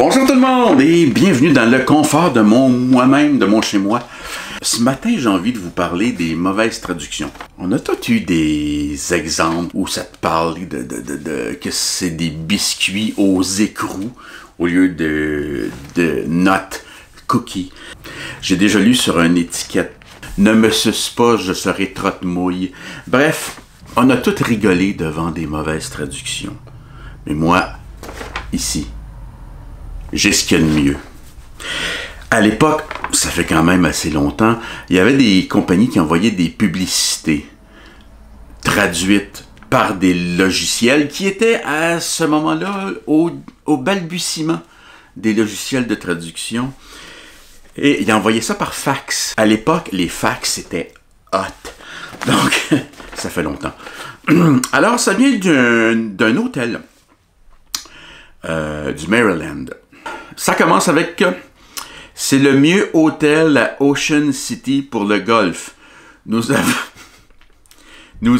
Bonjour tout le monde et bienvenue dans le confort de moi-même, de mon chez-moi. Ce matin, j'ai envie de vous parler des mauvaises traductions. On a tous eu des exemples où ça te parle que c'est des biscuits aux écrous au lieu de nuts cookies. J'ai déjà lu sur une étiquette « Ne me suce pas, je serai trotte-mouille ». Bref, on a tous rigolé devant des mauvaises traductions. Mais moi, ici, j'ai ce qu'il y a de mieux. À l'époque, ça fait quand même assez longtemps, il y avait des compagnies qui envoyaient des publicités traduites par des logiciels qui étaient à ce moment-là au balbutiement des logiciels de traduction. Et ils envoyaient ça par fax. À l'époque, les fax, c'était hot. Donc, ça fait longtemps. Alors, ça vient d'un hôtel du Maryland. Ça commence avec « C'est le mieux hôtel à Ocean City pour le golf. Nous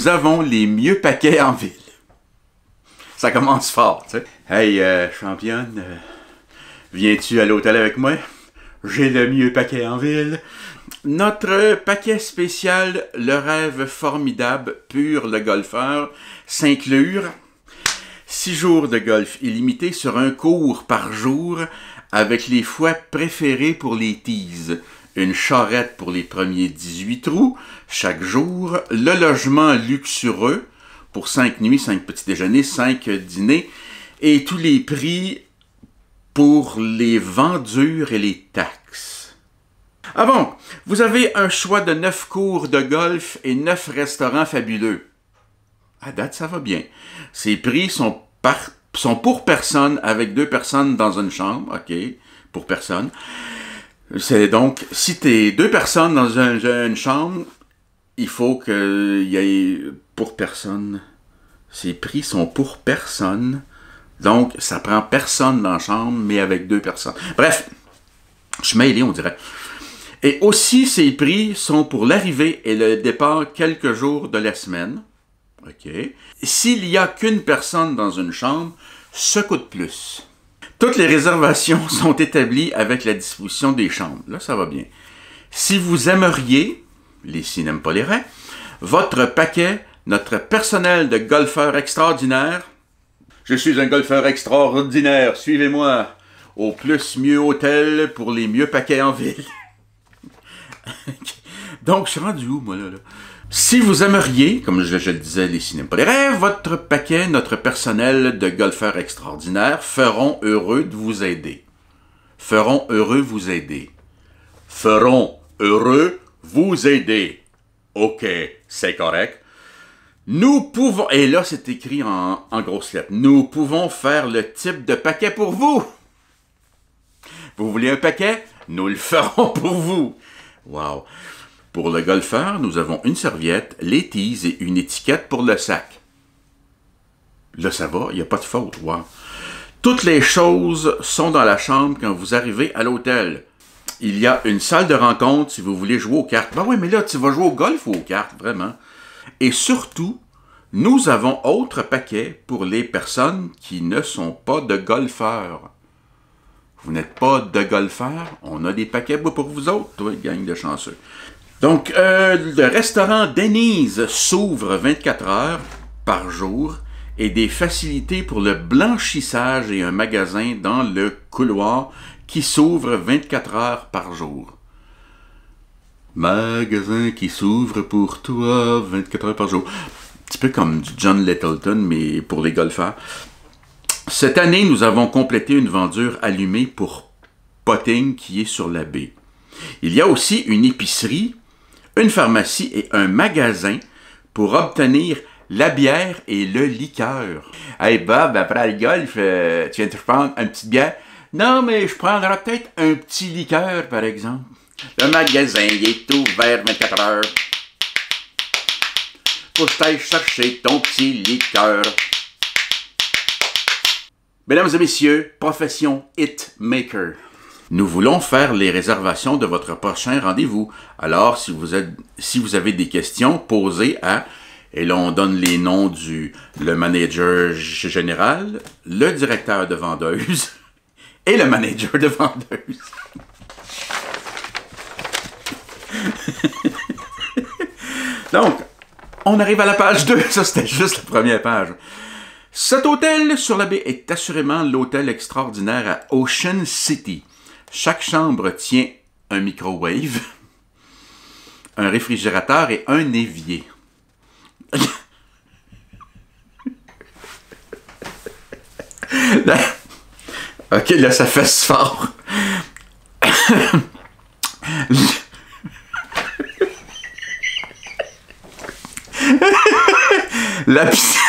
avons les mieux paquets en ville. » Ça commence fort, tu sais. « Hey, championne, viens-tu à l'hôtel avec moi? J'ai le mieux paquet en ville. » Notre paquet spécial, le rêve formidable, pur le golfeur, s'inclure 6 jours de golf illimité sur un cours par jour avec les fois préférés pour les tees. Une charrette pour les premiers 18 trous chaque jour. Le logement luxueux pour 5 nuits, 5 petits déjeuners, 5 dîners. Et tous les prix pour les vendures et les taxes. Ah bon, vous avez un choix de 9 cours de golf et 9 restaurants fabuleux. À date, ça va bien. Ces prix sont pour personne, avec 2 personnes dans une chambre. OK, pour personne. C'est donc, si tu es 2 personnes dans une chambre, il faut qu'il y ait pour personne. Ces prix sont pour personne. Donc, ça prend personne dans la chambre, mais avec 2 personnes. Bref, je suis mêlé, on dirait. Et aussi, ces prix sont pour l'arrivée et le départ quelques jours de la semaine. OK. S'il n'y a qu'une personne dans une chambre, ça coûte plus. Toutes les réservations sont établies avec la disposition des chambres. Là, ça va bien. Si vous aimeriez, les si n'aiment pas les raies, votre paquet, notre personnel de golfeurs extraordinaires. Je suis un golfeur extraordinaire, suivez-moi au plus mieux hôtel pour les mieux paquets en ville. Donc, je suis rendu où, moi, là? Si vous aimeriez, comme je le disais, les cinémas pas les rêves, votre paquet, notre personnel de golfeurs extraordinaires feront heureux de vous aider. Feront heureux vous aider. Feront heureux vous aider. OK, c'est correct. Nous pouvons, et là c'est écrit en grosses lettres, nous pouvons faire le type de paquet pour vous. Vous voulez un paquet? Nous le ferons pour vous. Wow. Pour le golfeur, nous avons une serviette, les tees et une étiquette pour le sac. Là, ça va, il n'y a pas de faute. Wow. Toutes les choses sont dans la chambre quand vous arrivez à l'hôtel. Il y a une salle de rencontre si vous voulez jouer aux cartes. Ben oui, mais là, tu vas jouer au golf ou aux cartes, vraiment. Et surtout, nous avons autre paquet pour les personnes qui ne sont pas de golfeurs. Vous n'êtes pas de golfeurs, on a des paquets pour vous autres, toi, gang de chanceux. Donc, le restaurant Denny's s'ouvre 24 heures par jour et des facilités pour le blanchissage et un magasin dans le couloir qui s'ouvre 24 heures par jour. Magasin qui s'ouvre pour toi 24 heures par jour. Un petit peu comme du John Littleton, mais pour les golfeurs. Cette année, nous avons complété une vendure allumée pour Potting qui est sur la baie. Il y a aussi une épicerie, une pharmacie et un magasin pour obtenir la bière et le liqueur. Hey Bob, après le golf, tu viens de prendre une petite bière? Non, mais je prendrai peut-être un petit liqueur, par exemple. Le magasin il est ouvert 24 heures. Faut que t'ailles chercher ton petit liqueur. Mesdames et messieurs, profession hitmaker. Nous voulons faire les réservations de votre prochain rendez-vous. Alors, si vous avez des questions, posez à... Et là, on donne les noms le manager général, le directeur de vendeuse et le manager de vendeuse. Donc, on arrive à la page 2. Ça, c'était juste la première page. Cet hôtel sur la baie est assurément l'hôtel extraordinaire à Ocean City. Chaque chambre tient un microwave, un réfrigérateur et un évier. Là, ok, là, ça fesse fort. La piscine...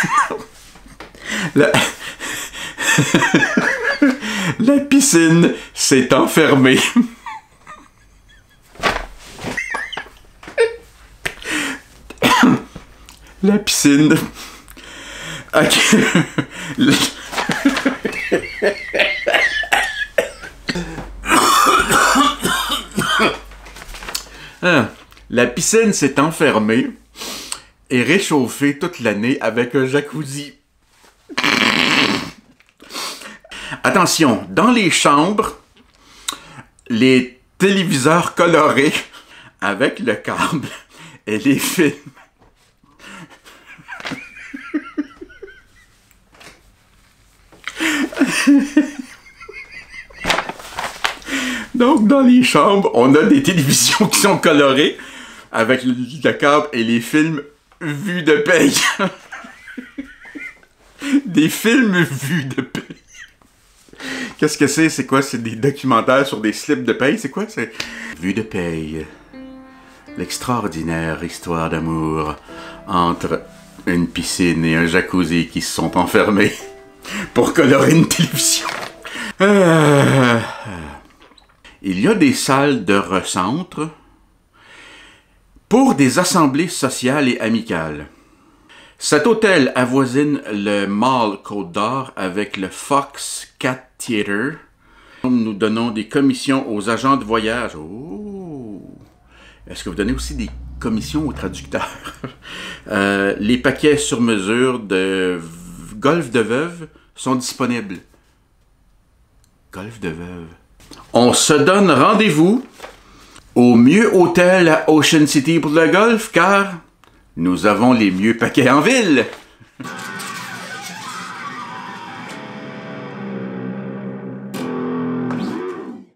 La piscine s'est enfermée. La piscine... Ok. La piscine s'est enfermée et réchauffée toute l'année avec un jacuzzi. Attention, dans les chambres, les téléviseurs colorés avec le câble et les films. Donc, dans les chambres, on a des télévisions qui sont colorées avec le câble et les films vus de paye. Des films vus de paye. Qu'est-ce que c'est? C'est quoi? C'est des documentaires sur des slips de paye? C'est quoi? C'est Vue de paye. L'extraordinaire histoire d'amour entre une piscine et un jacuzzi qui se sont enfermés pour colorer une télévision. Il y a des salles de recentre pour des assemblées sociales et amicales. Cet hôtel avoisine le Mall Côte-d'Or avec le Fox Cat Theatre. Nous donnons des commissions aux agents de voyage. Oh! Est-ce que vous donnez aussi des commissions aux traducteurs? Les paquets sur mesure de golf de veuve sont disponibles. Golf de veuve. On se donne rendez-vous au mieux hôtel à Ocean City pour le golf, car nous avons les mieux paquets en ville.